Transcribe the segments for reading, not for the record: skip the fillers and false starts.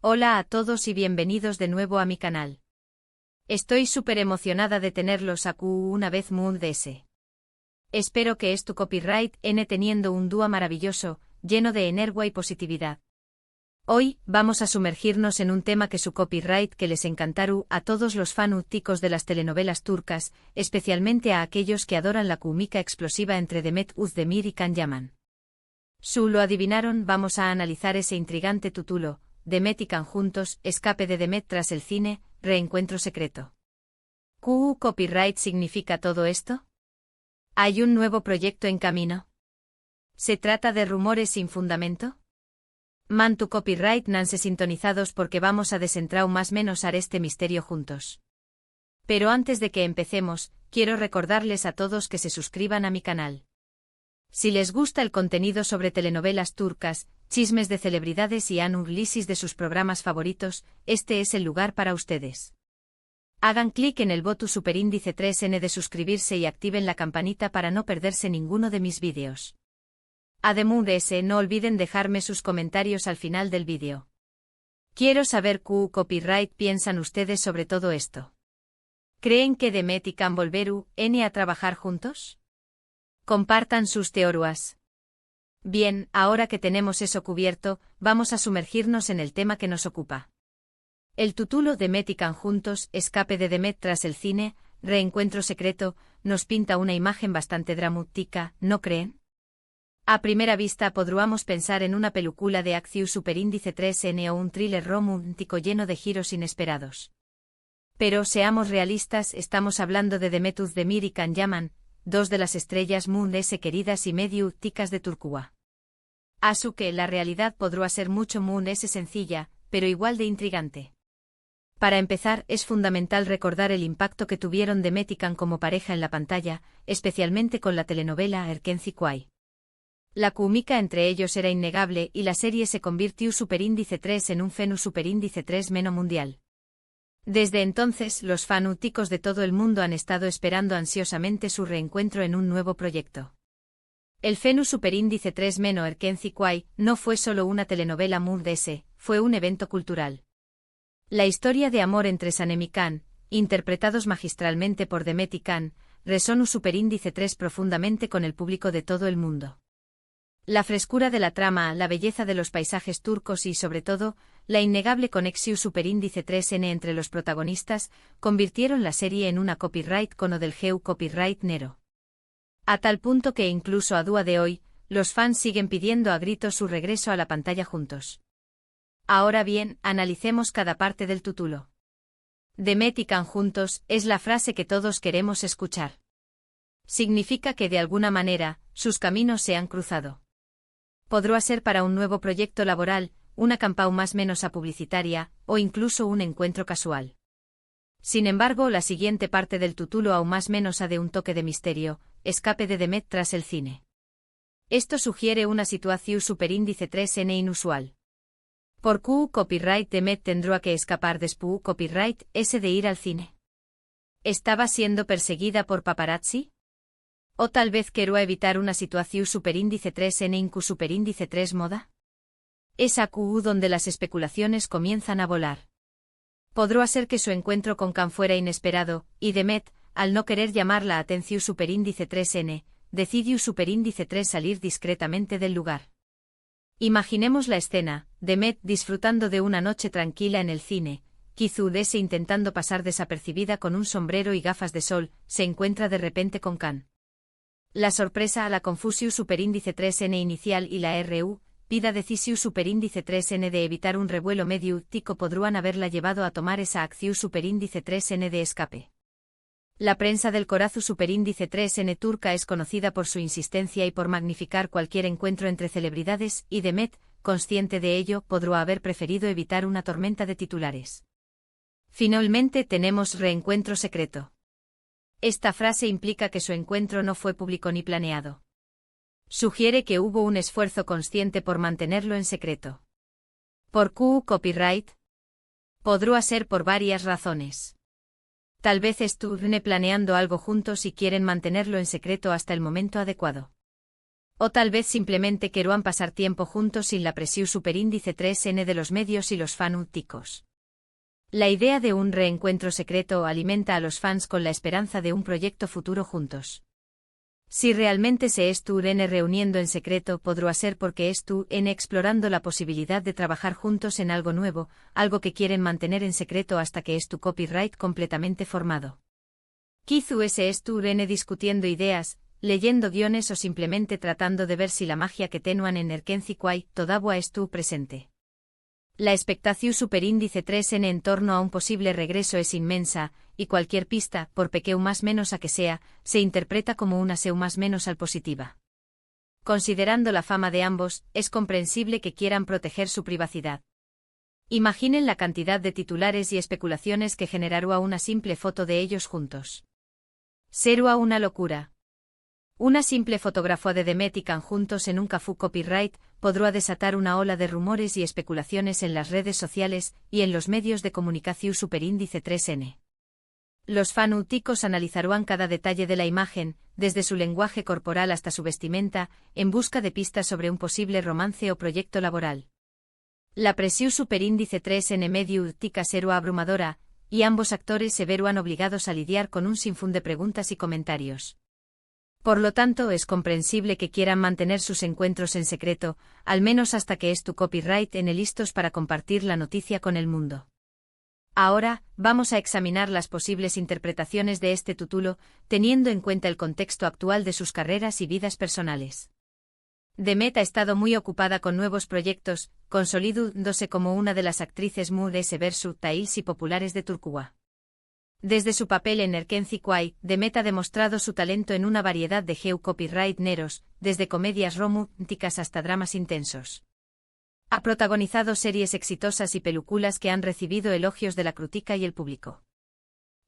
Hola a todos y bienvenidos de nuevo a mi canal. Estoy súper emocionada de tenerlos aquí una vez más. Espero que es tu copyright teniendo un dúo maravilloso, lleno de energía y positividad. Hoy, vamos a sumergirnos en un tema que su copyright que les encantará a todos los fanáticos de las telenovelas turcas, especialmente a aquellos que adoran la química explosiva entre Demet Özdemir y Can Yaman. Lo adivinaron, vamos a analizar ese intrigante título, Demet y Can juntos, escape de Demet tras el cine, reencuentro secreto. ¿Qué copyright significa todo esto? ¿Hay un nuevo proyecto en camino? ¿Se trata de rumores sin fundamento? Man tu copyright nanse sintonizados porque vamos a desentrar más menos a este misterio juntos. Pero antes de que empecemos, quiero recordarles a todos que se suscriban a mi canal. Si les gusta el contenido sobre telenovelas turcas, chismes de celebridades y análisis de sus programas favoritos, este es el lugar para ustedes. Hagan clic en el botón superíndice 3N de suscribirse y activen la campanita para no perderse ninguno de mis vídeos. Además de ese, no olviden dejarme sus comentarios al final del vídeo. Quiero saber qué copyright piensan ustedes sobre todo esto. ¿Creen que Demet y Can volverán a trabajar juntos? Compartan sus teorías. Bien, ahora que tenemos eso cubierto, vamos a sumergirnos en el tema que nos ocupa. El título Demet y Can juntos, escape de Demet tras el cine, reencuentro secreto, nos pinta una imagen bastante dramática, ¿no creen? A primera vista podríamos pensar en una película de acción superíndice 3N o un thriller romántico lleno de giros inesperados. Pero seamos realistas, estamos hablando de Demet Özdemir y Can Yaman, dos de las estrellas más queridas y medio ticas de Turquía. Así que la realidad podrá ser mucho más sencilla, pero igual de intrigante. Para empezar, es fundamental recordar el impacto que tuvieron Demet y Can como pareja en la pantalla, especialmente con la telenovela Erkenci Kuay. La química entre ellos era innegable y la serie se convirtió superíndice 3 en un fenómeno superíndice 3 menos mundial. Desde entonces, los fanáticos de todo el mundo han estado esperando ansiosamente su reencuentro en un nuevo proyecto. El fenómeno superíndice 3 menos Erkenci Kuay no fue solo una telenovela más, fue un evento cultural. La historia de amor entre Sanem y Can, interpretados magistralmente por Demet y Can, resonó superíndice 3 profundamente con el público de todo el mundo. La frescura de la trama, la belleza de los paisajes turcos y, sobre todo, la innegable conexión superíndice 3N entre los protagonistas, convirtieron la serie en una copyright cono del geu copyright nero. A tal punto que incluso a día de hoy, los fans siguen pidiendo a gritos su regreso a la pantalla juntos. Ahora bien, analicemos cada parte del título. Demet y Can juntos es la frase que todos queremos escuchar. Significa que de alguna manera, sus caminos se han cruzado. Podrá ser para un nuevo proyecto laboral, una campaña más menos publicitaria, o incluso un encuentro casual. Sin embargo, la siguiente parte del título aún más menos ha de un toque de misterio, escape de Demet tras el cine. Esto sugiere una situación superíndice 3N inusual. ¿Por qué copyright Demet tendrá que escapar después copyright ese de ir al cine? ¿Estaba siendo perseguida por paparazzi? ¿O tal vez quiero evitar una situación superíndice 3N incu superíndice 3 moda? Es aquí donde las especulaciones comienzan a volar. Podrá ser que su encuentro con Can fuera inesperado, y Demet, al no querer llamar la atención superíndice 3N, decidió superíndice 3 salir discretamente del lugar. Imaginemos la escena, Demet disfrutando de una noche tranquila en el cine, quizá intentando pasar desapercibida con un sombrero y gafas de sol, se encuentra de repente con Can. La sorpresa a la confusión superíndice 3N inicial y la RU, pida decisión superíndice 3N de evitar un revuelo medio tico podrían haberla llevado a tomar esa acción superíndice 3N de escape. La prensa del corazo superíndice 3N turca es conocida por su insistencia y por magnificar cualquier encuentro entre celebridades, y Demet, consciente de ello, podrá haber preferido evitar una tormenta de titulares. Finalmente tenemos reencuentro secreto. Esta frase implica que su encuentro no fue público ni planeado. Sugiere que hubo un esfuerzo consciente por mantenerlo en secreto. ¿Por qué copyright? Podrá ser por varias razones. Tal vez estuvieron planeando algo juntos y quieren mantenerlo en secreto hasta el momento adecuado. O tal vez simplemente querían pasar tiempo juntos sin la presión superíndice 3n de los medios y los fanáticos. La idea de un reencuentro secreto alimenta a los fans con la esperanza de un proyecto futuro juntos. Si realmente se estuvieran reuniendo en secreto, podría ser porque estuvieran explorando la posibilidad de trabajar juntos en algo nuevo, algo que quieren mantener en secreto hasta que es tu copyright completamente formado. Quizás estuvieran discutiendo ideas, leyendo guiones o simplemente tratando de ver si la magia que tenuan en Erkenci todavía estuvo presente. La expectación superíndice 3n en torno a un posible regreso es inmensa, y cualquier pista, por pequeño más menos a que sea, se interpreta como una seu más menos al positiva. Considerando la fama de ambos, es comprensible que quieran proteger su privacidad. Imaginen la cantidad de titulares y especulaciones que generará una simple foto de ellos juntos. Será una locura. Una simple fotografía de Demet y Can juntos en un cafú copyright podrá desatar una ola de rumores y especulaciones en las redes sociales y en los medios de comunicación superíndice 3n. Los fanáticos analizarán cada detalle de la imagen, desde su lenguaje corporal hasta su vestimenta, en busca de pistas sobre un posible romance o proyecto laboral. La presión superíndice 3n mediática será abrumadora, y ambos actores se verán obligados a lidiar con un sinfín de preguntas y comentarios. Por lo tanto, es comprensible que quieran mantener sus encuentros en secreto, al menos hasta que es tu copyright en listos para compartir la noticia con el mundo. Ahora, vamos a examinar las posibles interpretaciones de este título, teniendo en cuenta el contexto actual de sus carreras y vidas personales. Demet ha estado muy ocupada con nuevos proyectos, consolidándose como una de las actrices muy versatiles y populares de Turquía. Desde su papel en Erkenci, Demet ha demostrado su talento en una variedad de copyright neros, desde comedias románticas hasta dramas intensos. Ha protagonizado series exitosas y películas que han recibido elogios de la crítica y el público.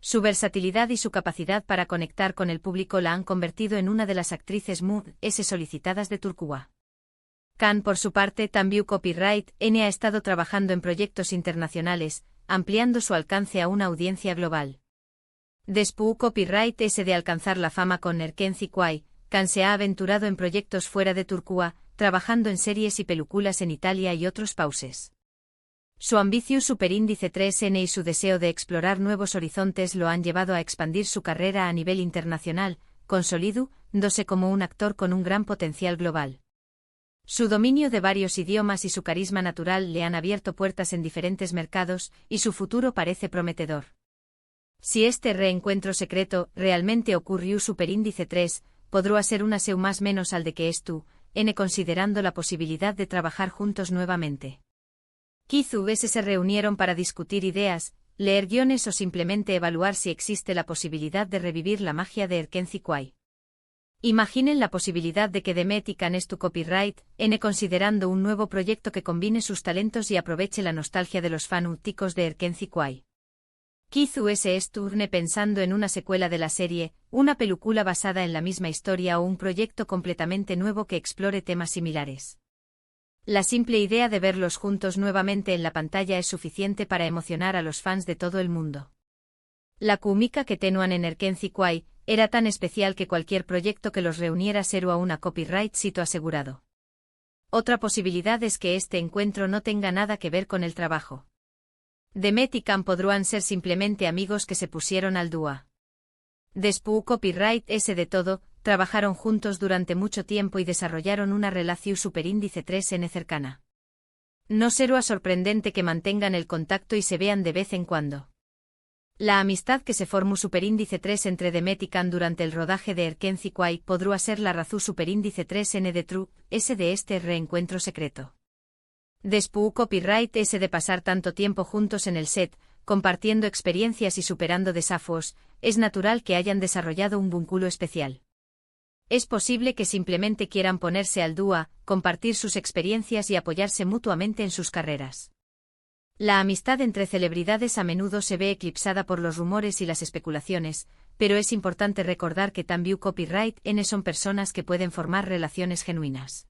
Su versatilidad y su capacidad para conectar con el público la han convertido en una de las actrices más solicitadas de Turquía. Can, por su parte, también copyright N ha estado trabajando en proyectos internacionales, ampliando su alcance a una audiencia global. Después copyright S de alcanzar la fama con Erkenci, Can se ha aventurado en proyectos fuera de Turquía, trabajando en series y películas en Italia y otros países. Su ambición superíndice 3n y su deseo de explorar nuevos horizontes lo han llevado a expandir su carrera a nivel internacional, consolidándose como un actor con un gran potencial global. Su dominio de varios idiomas y su carisma natural le han abierto puertas en diferentes mercados, y su futuro parece prometedor. Si este reencuentro secreto realmente ocurrió superíndice 3, podrá ser una seu más menos al de que n considerando la posibilidad de trabajar juntos nuevamente. Quizás se reunieron para discutir ideas, leer guiones o simplemente evaluar si existe la posibilidad de revivir la magia de Erkenci. Imaginen la posibilidad de que Demet y Can es tu copyright N considerando un nuevo proyecto que combine sus talentos y aproveche la nostalgia de los fanáticos de Erkenci. Quizás estuvieron pensando en una secuela de la serie, una película basada en la misma historia o un proyecto completamente nuevo que explore temas similares. La simple idea de verlos juntos nuevamente en la pantalla es suficiente para emocionar a los fans de todo el mundo. La química que tenuan en Erkenci era tan especial que cualquier proyecto que los reuniera será una copyright sito asegurado. Otra posibilidad es que este encuentro no tenga nada que ver con el trabajo. Demet y Can podrán ser simplemente amigos que se pusieron al dúo. Después copyright S de todo, trabajaron juntos durante mucho tiempo y desarrollaron una relación superíndice 3n cercana. No será sorprendente que mantengan el contacto y se vean de vez en cuando. La amistad que se formó superíndice 3 entre Demet y Can durante el rodaje de Erkenci podrá ser la razón superíndice 3n de True S de este reencuentro secreto. Después copyright S de pasar tanto tiempo juntos en el set, compartiendo experiencias y superando desafíos, es natural que hayan desarrollado un vínculo especial. Es posible que simplemente quieran ponerse al dúo, compartir sus experiencias y apoyarse mutuamente en sus carreras. La amistad entre celebridades a menudo se ve eclipsada por los rumores y las especulaciones, pero es importante recordar que también copyright N son personas que pueden formar relaciones genuinas.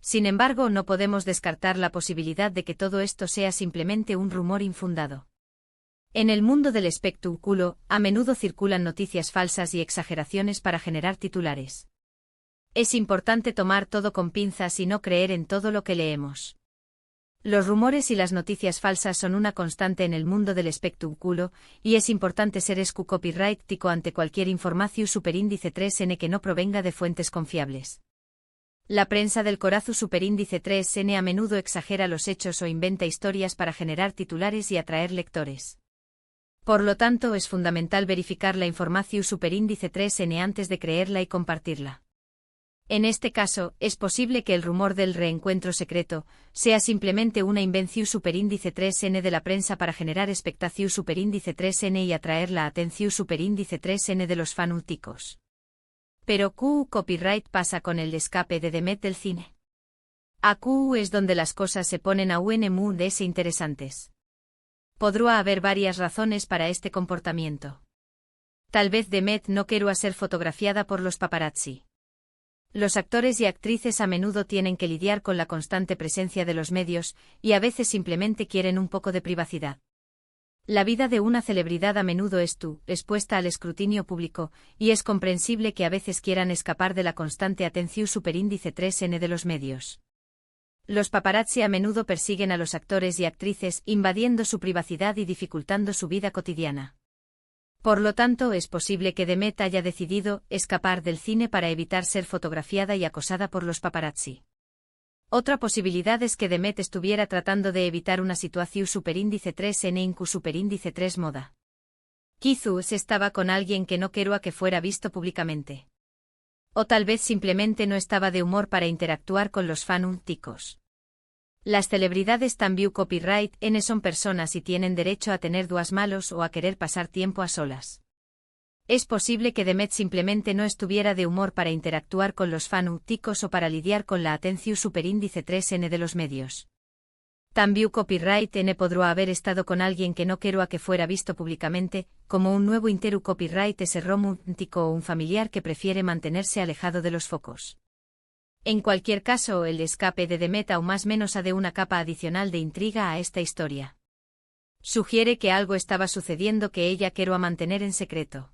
Sin embargo, no podemos descartar la posibilidad de que todo esto sea simplemente un rumor infundado. En el mundo del espectáculo, a menudo circulan noticias falsas y exageraciones para generar titulares. Es importante tomar todo con pinzas y no creer en todo lo que leemos. Los rumores y las noticias falsas son una constante en el mundo del espectáculo, y es importante ser copyrightico ante cualquier información superíndice 3N que no provenga de fuentes confiables. La prensa del corazu superíndice 3N a menudo exagera los hechos o inventa historias para generar titulares y atraer lectores. Por lo tanto, es fundamental verificar la información superíndice 3N antes de creerla y compartirla. En este caso, es posible que el rumor del reencuentro secreto sea simplemente una invención superíndice 3N de la prensa para generar expectación superíndice 3N y atraer la atención superíndice 3N de los fanáticos. Pero ¿qué copyright pasa con el escape de Demet del cine? Aquí es donde las cosas se ponen aún muy interesantes. Podría haber varias razones para este comportamiento. Tal vez Demet no quiera ser fotografiada por los paparazzi. Los actores y actrices a menudo tienen que lidiar con la constante presencia de los medios, y a veces simplemente quieren un poco de privacidad. La vida de una celebridad a menudo es expuesta al escrutinio público, y es comprensible que a veces quieran escapar de la constante atención superíndice 3N de los medios. Los paparazzi a menudo persiguen a los actores y actrices, invadiendo su privacidad y dificultando su vida cotidiana. Por lo tanto, es posible que Demet haya decidido escapar del cine para evitar ser fotografiada y acosada por los paparazzi. Otra posibilidad es que Demet estuviera tratando de evitar una situación superíndice 3N incu superíndice 3 moda. Quizás estaba con alguien que no quería que fuera visto públicamente. O tal vez simplemente no estaba de humor para interactuar con los fanáticos. Las celebridades también copyright N son personas y tienen derecho a tener días malos o a querer pasar tiempo a solas. Es posible que Demet simplemente no estuviera de humor para interactuar con los fanáticos o para lidiar con la atención superíndice 3N de los medios. También copyright N podría haber estado con alguien que no quería que fuera visto públicamente, como un nuevo interu copyright S romántico o un familiar que prefiere mantenerse alejado de los focos. En cualquier caso, el escape de Demet aún más menos de una capa adicional de intriga a esta historia. Sugiere que algo estaba sucediendo que ella quería mantener en secreto.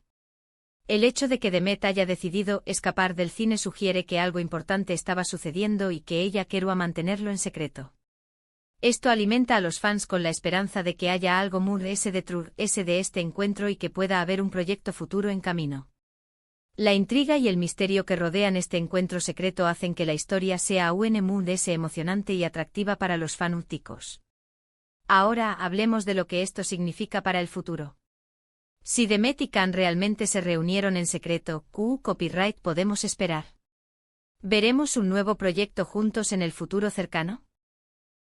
El hecho de que Demet haya decidido escapar del cine sugiere que algo importante estaba sucediendo y que ella quería mantenerlo en secreto. Esto alimenta a los fans con la esperanza de que haya algo muy de este encuentro y que pueda haber un proyecto futuro en camino. La intriga y el misterio que rodean este encuentro secreto hacen que la historia sea aún muy emocionante y atractiva para los fanáticos. Ahora hablemos de lo que esto significa para el futuro. Si Demet y Can realmente se reunieron en secreto, ¿qué copyright podemos esperar? ¿Veremos un nuevo proyecto juntos en el futuro cercano?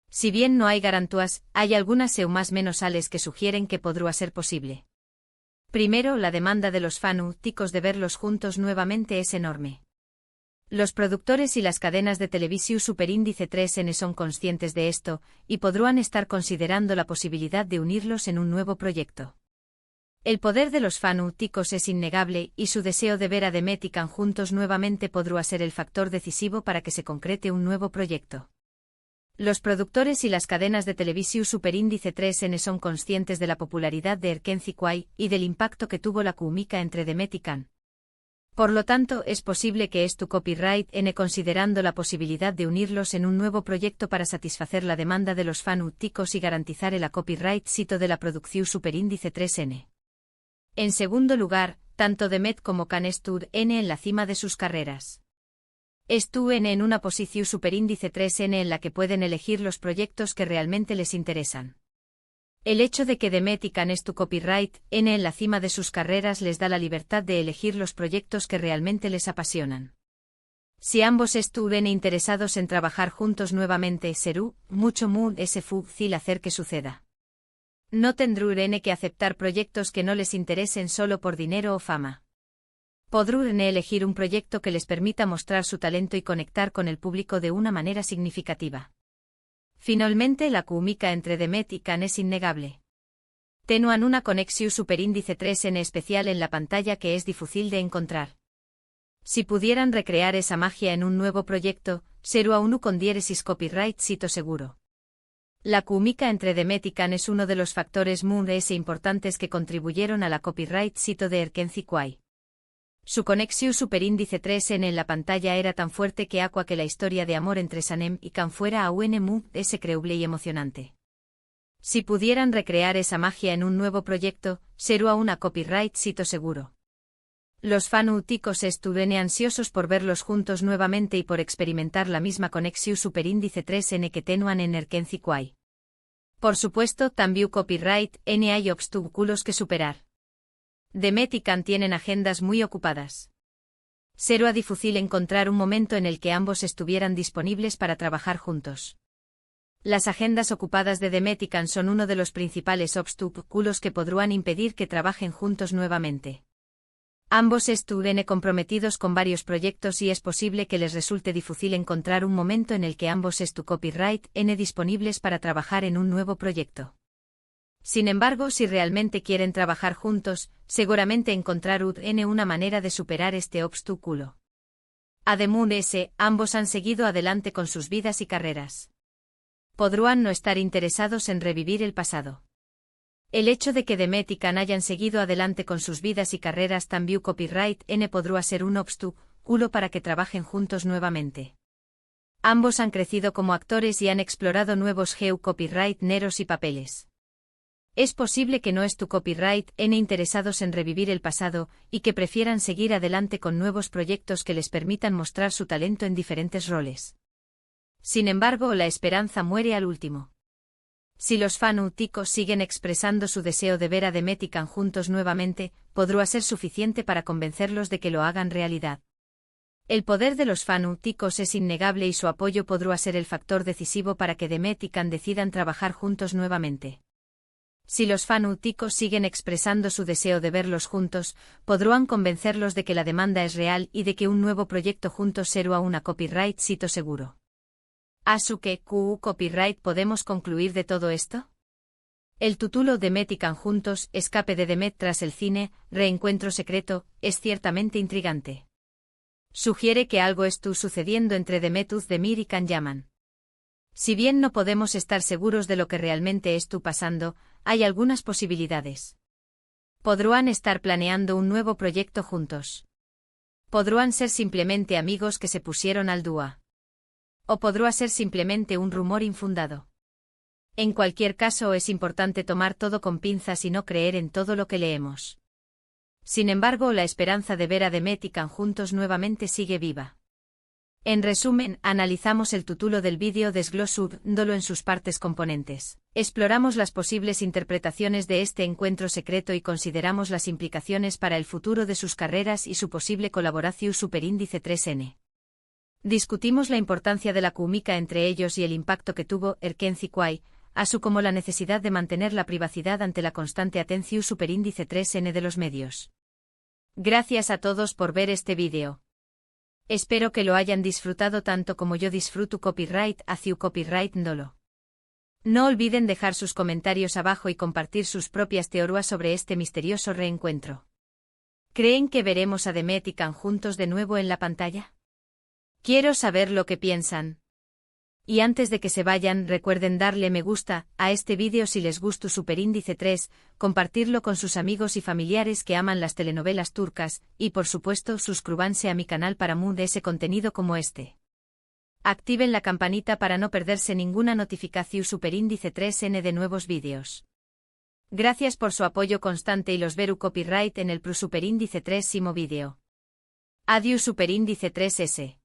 Si bien no hay garantías, hay algunas más menos ales que sugieren que podría ser posible. Primero, la demanda de los fanáticos de verlos juntos nuevamente es enorme. Los productores y las cadenas de televisión superíndice 3N son conscientes de esto, y podrán estar considerando la posibilidad de unirlos en un nuevo proyecto. El poder de los fanáticos es innegable, y su deseo de ver a Demet y Can juntos nuevamente podrá ser el factor decisivo para que se concrete un nuevo proyecto. Los productores y las cadenas de televisión superíndice 3N son conscientes de la popularidad de Erkenci Kwai y del impacto que tuvo la química entre Demet y Can. Por lo tanto, es posible que esto copyright N considerando la posibilidad de unirlos en un nuevo proyecto para satisfacer la demanda de los fanáticos y garantizar el copyright sito de la producción superíndice 3N. En segundo lugar, tanto Demet como Can están en la cima de sus carreras. Están en una posición superíndice 3N en la que pueden elegir los proyectos que realmente les interesan. El hecho de que Demet y Can estén copyright N en la cima de sus carreras les da la libertad de elegir los proyectos que realmente les apasionan. Si ambos estuvieran interesados en trabajar juntos nuevamente, será mucho muy fácil hacer que suceda. No tendrán que aceptar proyectos que no les interesen solo por dinero o fama. Podrán elegir un proyecto que les permita mostrar su talento y conectar con el público de una manera significativa. Finalmente, la química entre Demet y Can es innegable. Tenuan una conexión superíndice 3N especial en la pantalla que es difícil de encontrar. Si pudieran recrear esa magia en un nuevo proyecto, sería uno con diéresis copyright sito seguro. La química entre Demet y Can es uno de los factores muy importantes que contribuyeron a la copyright sito de Erkenci Kwai. Su conexión superíndice 3N en la pantalla era tan fuerte que aqua que la historia de amor entre Sanem y Can fuera aún muy creíble y emocionante. Si pudieran recrear esa magia en un nuevo proyecto, sería una copyright sito seguro. Los fanáticos estuvieron ansiosos por verlos juntos nuevamente y por experimentar la misma conexión superíndice 3N que tenuan en Erkenci Kwai. Por supuesto, también copyright N hay obstáculos que superar. Demet y Can tienen agendas muy ocupadas. Sería difícil encontrar un momento en el que ambos estuvieran disponibles para trabajar juntos. Las agendas ocupadas de Demet y Can son uno de los principales obstáculos que podrían impedir que trabajen juntos nuevamente. Ambos estuvieron comprometidos con varios proyectos y es posible que les resulte difícil encontrar un momento en el que ambos copyright N disponibles para trabajar en un nuevo proyecto. Sin embargo, si realmente quieren trabajar juntos, seguramente encontrarán una manera de superar este obstáculo. Además, ambos han seguido adelante con sus vidas y carreras. Podrían no estar interesados en revivir el pasado. El hecho de que Demet y Can hayan seguido adelante con sus vidas y carreras también copyright N podría ser un obstáculo para que trabajen juntos nuevamente. Ambos han crecido como actores y han explorado nuevos copyright neros y papeles. Es posible que no es tu copyright N interesados en revivir el pasado y que prefieran seguir adelante con nuevos proyectos que les permitan mostrar su talento en diferentes roles. Sin embargo, la esperanza muere al último. Si los fanáticos siguen expresando su deseo de ver a Demet y Can juntos nuevamente, podrá ser suficiente para convencerlos de que lo hagan realidad. El poder de los fanáticos es innegable y su apoyo podrá ser el factor decisivo para que Demet y Can decidan trabajar juntos nuevamente. Si los fanáticos siguen expresando su deseo de verlos juntos, podrán convencerlos de que la demanda es real y de que un nuevo proyecto juntos será una copyright sito seguro. ¿Asuke copyright podemos concluir de todo esto? El título Demet y Can juntos, escape de Demet tras el cine, reencuentro secreto, es ciertamente intrigante. Sugiere que algo está sucediendo entre Demet Özdemir y Can Yaman. Si bien no podemos estar seguros de lo que realmente está pasando, hay algunas posibilidades. Podrán estar planeando un nuevo proyecto juntos. Podrán ser simplemente amigos que se pusieron al dúa. O podrá ser simplemente un rumor infundado. En cualquier caso, es importante tomar todo con pinzas y no creer en todo lo que leemos. Sin embargo, la esperanza de ver a Demet y Can juntos nuevamente sigue viva. En resumen, analizamos el título del vídeo desglosándolo en sus partes componentes. Exploramos las posibles interpretaciones de este encuentro secreto y consideramos las implicaciones para el futuro de sus carreras y su posible colaboración superíndice 3N. Discutimos la importancia de la química entre ellos y el impacto que tuvo Erkenci Kwai, así como la necesidad de mantener la privacidad ante la constante atención superíndice 3N de los medios. Gracias a todos por ver este vídeo. Espero que lo hayan disfrutado tanto como yo disfruto copyright hacia copyright ndolo. No olviden dejar sus comentarios abajo y compartir sus propias teorías sobre este misterioso reencuentro. ¿Creen que veremos a Demet y Can juntos de nuevo en la pantalla? Quiero saber lo que piensan. Y antes de que se vayan, recuerden darle me gusta a este vídeo si les gustó Superíndice 3, compartirlo con sus amigos y familiares que aman las telenovelas turcas, y por supuesto suscríbanse a mi canal para más de ese contenido como este. Activen la campanita para no perderse ninguna notificación Superíndice 3N de nuevos vídeos. Gracias por su apoyo constante y los veru copyright en el Superíndice 3 vídeo. Adiós Superíndice 3S.